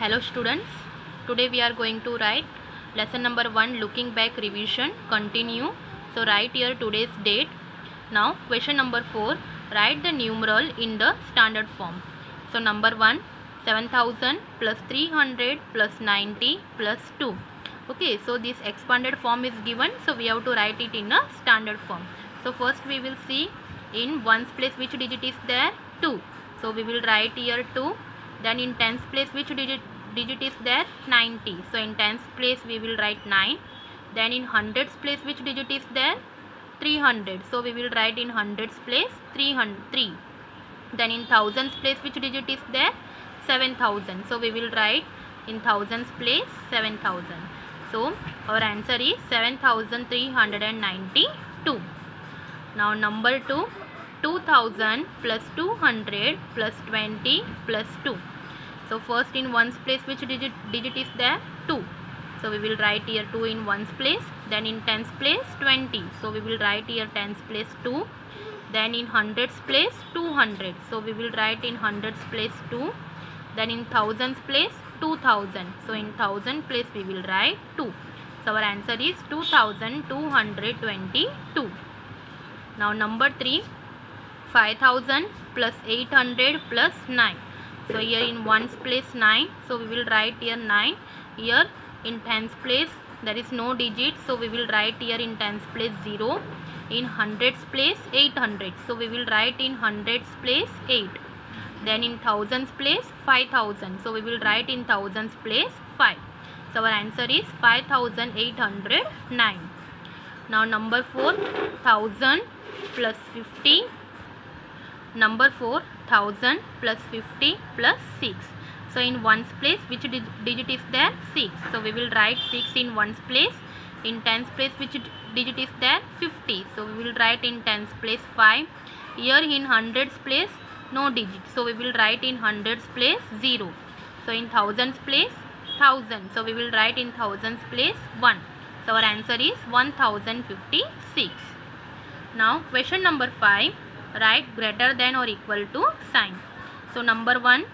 Hello students, today we are going to write lesson number 1 looking back revision continue. So write here today's date. Now question number 4, write the numeral in the standard form. So number 1, 7000 plus 300 plus 90 plus 2. Okay, so this expanded form is given, so we have to write it in a standard form. So first we will see in ones place which digit is there, 2. So we will write here 2. Then in tens place which digit is there, 90. So in tens place we will write 9. Then in hundreds place which digit is there, 300. So we will write in hundreds place 3. Then in thousands place which digit is there, 7000. So we will write in thousands place 7000. So our answer is 7392. Now number 2, 2000 plus 200 plus 20 plus 2. So first in ones place which digit is there, 2. So we will write here 2 in ones place. Then in tens place 20. So we will write here tens place 2. Then in hundreds place 200. So we will write in hundreds place 2. Then in thousands place 2000. So in thousand place we will write 2. So our answer is 2222. Now number 3, 5000 plus 800 plus 9. So here in ones place 9. So we will write here 9. Here in tens place there is no digit. So we will write here in tens place 0. In hundreds place 800. So we will write in hundreds place 8. Then in thousands place 5000. So we will write in thousands place 5. So our answer is 5809. Now number 4, 1000 plus 50. Number 4, 1000 plus 50 plus 6. So in ones place which digit is there, 6. So we will write 6 in ones place. In tens place which digit is there, 50. So we will write in tens place 5. Here in hundreds place no digit. So we will write in hundreds place 0. So in thousands place 1000. So we will write in thousands place 1. So our answer is 1056. Now question number 5, write greater than or equal to sign. So number 1,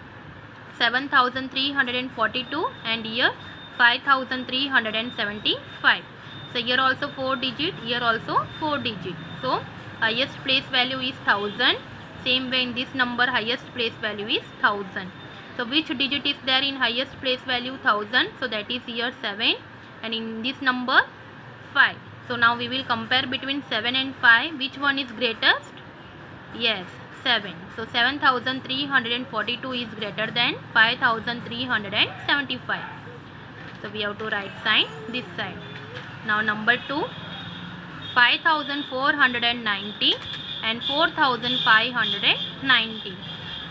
7342 and here 5375. So here also 4 digit, here also 4 digit. So highest place value is 1000. Same way in this number highest place value is 1000. So which digit is there in highest place value 1000? So that is here 7, and in this number 5. So now we will compare between 7 and 5. Which one is greatest? Yes, 7. So 7342 is greater than 5375. So we have to write sign this side. Now number 2, 5490 and 4590.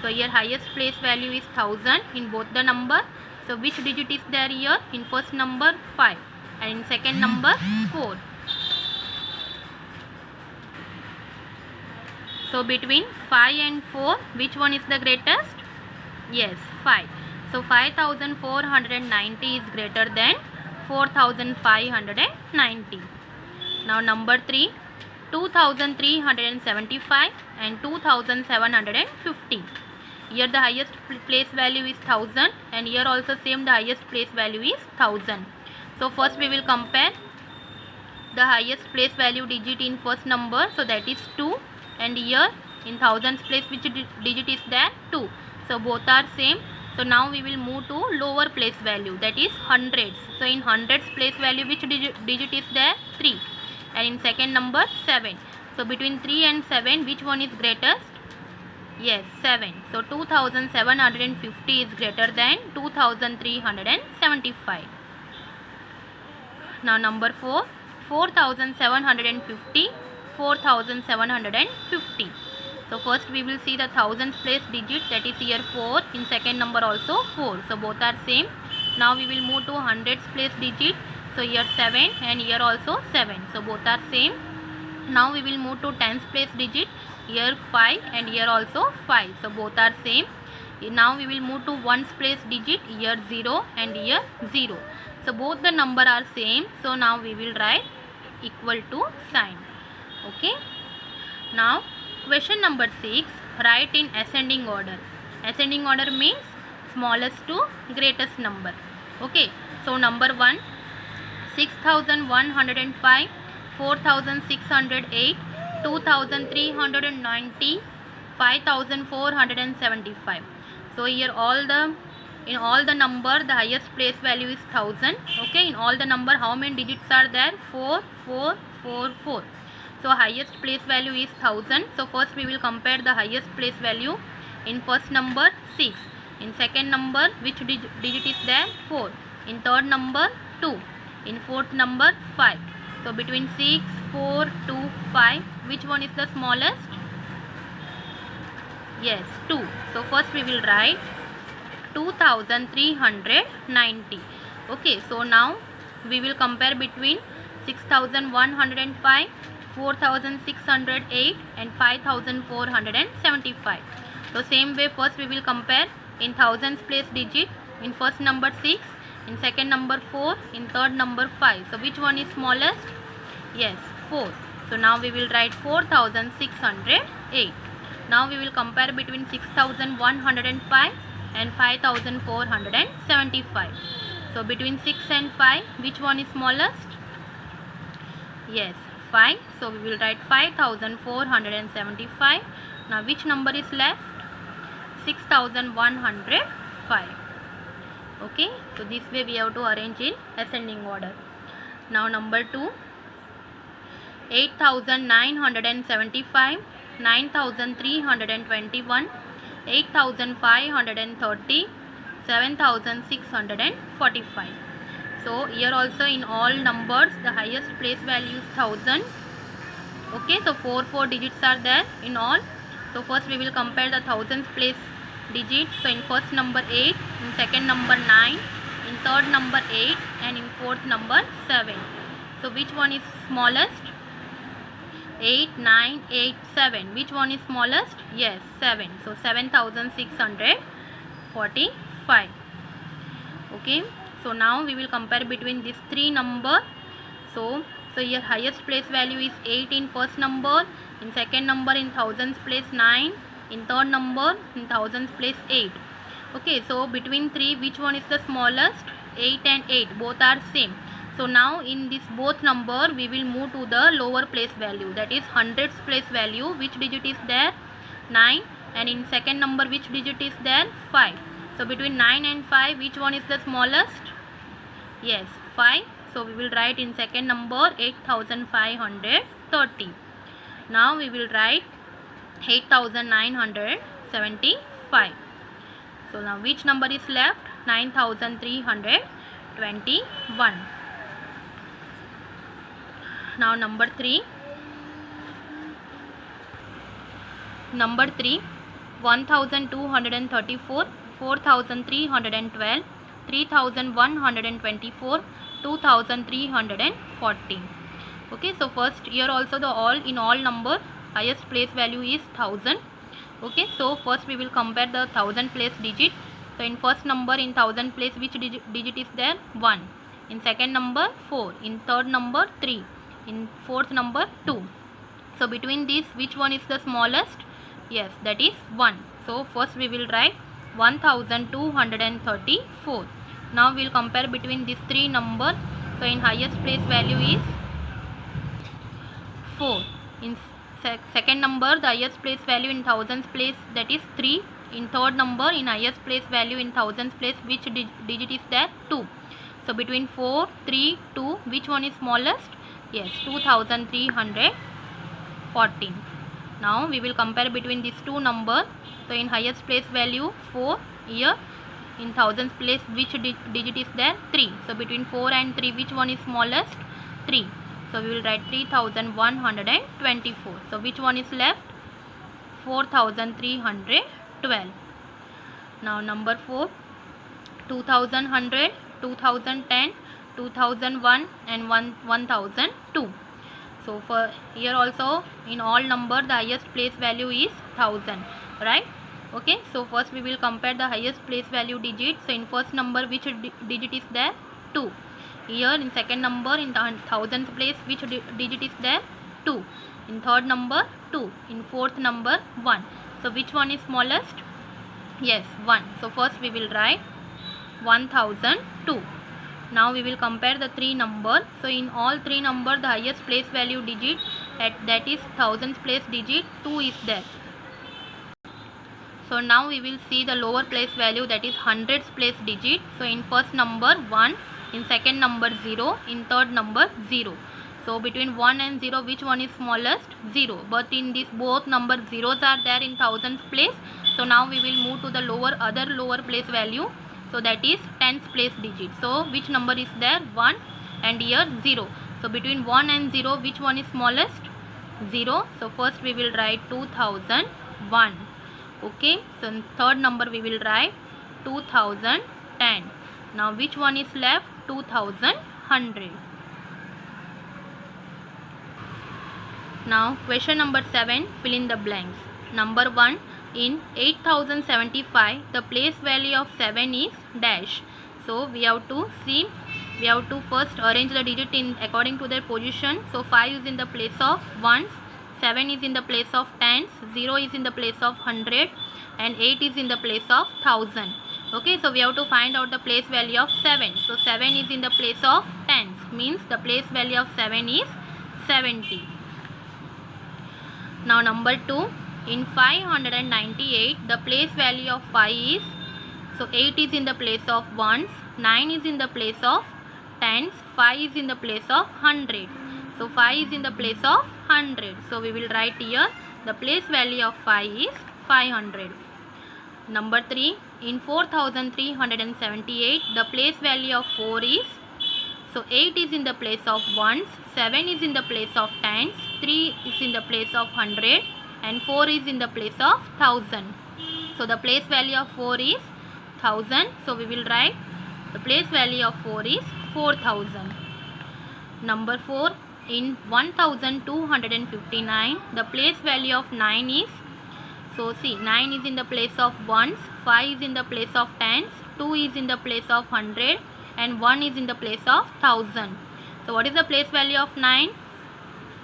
So here highest place value is 1000 in both the number. So which digit is there here? In first number 5 and in second number 4. So between 5 and 4, which one is the greatest? Yes, 5. So 5490 is greater than 4590. Now number 3, 2375 and 2750. Here the highest place value is 1000 and here also same the highest place value is 1000. So first we will compare the highest place value digit in first number, so that is 2, and here in thousands place which digit is there, 2. So both are same. So now we will move to lower place value, that is hundreds. So in hundreds place value which digit is there, 3, and in second number 7. So between 3 and 7 which one is greatest? Yes, 7. So 2750 is greater than 2375. Now number 4, 4750, 4750. So first we will see the thousands place digit, that is here 4, in second number also 4. So both are same. Now we will move to hundreds place digit. So here 7 and here also 7. So both are same. Now we will move to tens place digit. Here 5 and here also 5. So both are same. Now we will move to ones place digit. Here 0 and here 0. So both the number are same. So now we will write equal to sign. Okay. Now question number 6, write in ascending order. Ascending order means smallest to greatest number. Okay, so number 1, 6105, 4608, 2390, 5475. So here in all the number the highest place value is 1000. Okay, in all the number how many digits are there? 4 4 4 4. So highest place value is 1000. So first we will compare the highest place value. In first number 6, in second number which digit is there? 4, in third number 2, in fourth number 5. So between 6 4 2 5, which one is the smallest? Yes, 2. So first we will write 2390. Okay, so now we will compare between 6105, 4608 and 5475. So same way first we will compare in thousands place digit. In first number 6, in second number 4, in third number 5. So which one is smallest? Yes, 4. So now we will write 4608. Now we will compare between 6105 and 5475. So between 6 and 5, which one is smallest? Yes, 5. So we will write 5475. Now which number is left? 6105. Okay, so this way we have to arrange in ascending order. Now number 2, 8975, 9321, 8530, 7645. So here also in all numbers the highest place value is 1000. Okay, so 4 digits are there in all. So first we will compare the thousands place digits. So in first number 8, in second number 9, in third number 8 and in fourth number 7. So which one is smallest? 8 9 8 7. Which one is smallest? Yes, 7. So 7645. Okay, so now we will compare between these three number. So here highest place value is 8 in first number, in second number in thousands place 9, in third number in thousands place 8. Okay, so between 3 which one is the smallest? 8 and 8 both are same. So now in this both number we will move to the lower place value, that is hundreds place value. Which digit is there? 9. And in second number which digit is there? 5. So between 9 and 5 which one is the smallest? Yes, 5. So we will write in second number 8530. Now we will write 8975. So now which number is left? 9321. Now number 3. 1234, 4312, 3124, 2340. Okay, so first here also the in all number highest place value is 1000. Okay, so first we will compare the 1000 place digit. So in first number in 1000 place which digit is there? 1. In second number 4, in third number 3, in fourth number 2. So between these which one is the smallest? Yes, that is 1. So first we will write 1234. Now we will compare between these three numbers. So in highest place value is 4. In second number the highest place value in thousands place, that is 3. In third number in highest place value in thousands place which digit is there? 2. So between 4 3 2 which one is smallest? Yes, 2314. Now we will compare between these two numbers. So in highest place value 4, here in thousands place which digit is there? 3. So between 4 and 3 which one is smallest? 3. So we will write 3124. So which one is left? 4312. Now number 4, 2100, 2010, 2001 and 1002. So for here also in all number the highest place value is 1000, right? Okay, so first we will compare the highest place value digit. So in first number which digit is there? 2. Here in second number in thousands place which digit is there? 2. In third number 2. In fourth number 1. So which one is smallest? Yes, 1. So first we will write 1002. Now we will compare the three numbers. So in all three numbers, the highest place value digit, that is thousands place digit 2 is there. So now we will see the lower place value, that is hundreds place digit. So in first number 1, in second number 0, in third number 0. So between 1 and 0, which one is smallest? 0. But in this both number zeros are there in thousands place. So now we will move to the other lower place value. So that is tens place digit. So which number is there? 1, and here 0. So between 1 and 0, which one is smallest? 0. So first we will write 2001. Okay, so in third number we will write 2010. Now which one is left? 2100. Now question number 7, fill in the blanks. Number 1, in 8075 the place value of 7 is dash. So we have to first arrange the digit in according to their position. So 5 is in the place of ones, 7 is in the place of tens, 0 is in the place of 100, and 8 is in the place of 1000. Okay, so we have to find out the place value of 7. So 7 is in the place of tens, means the place value of 7 is 70. Now number 2, in 598 the place value of 5 is, so 8 is in the place of ones, 9 is in the place of tens, 5 is in the place of hundreds. So 5 is in the place of 100. So we will write here the place value of 5 is 500. Number 3, in 4378 the place value of 4 is, so 8 is in the place of ones, 7 is in the place of tens, 3 is in the place of 100, and 4 is in the place of 1000. So the place value of 4 is 1000. So we will write the place value of 4 is 4000. Number 4, in 1259 the place value of 9 is, so see 9 is in the place of ones, 5 is in the place of tens, 2 is in the place of 100, and 1 is in the place of 1000. So what is the place value of 9?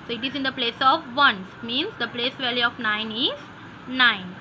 So it is in the place of ones, means the place value of 9 is 9.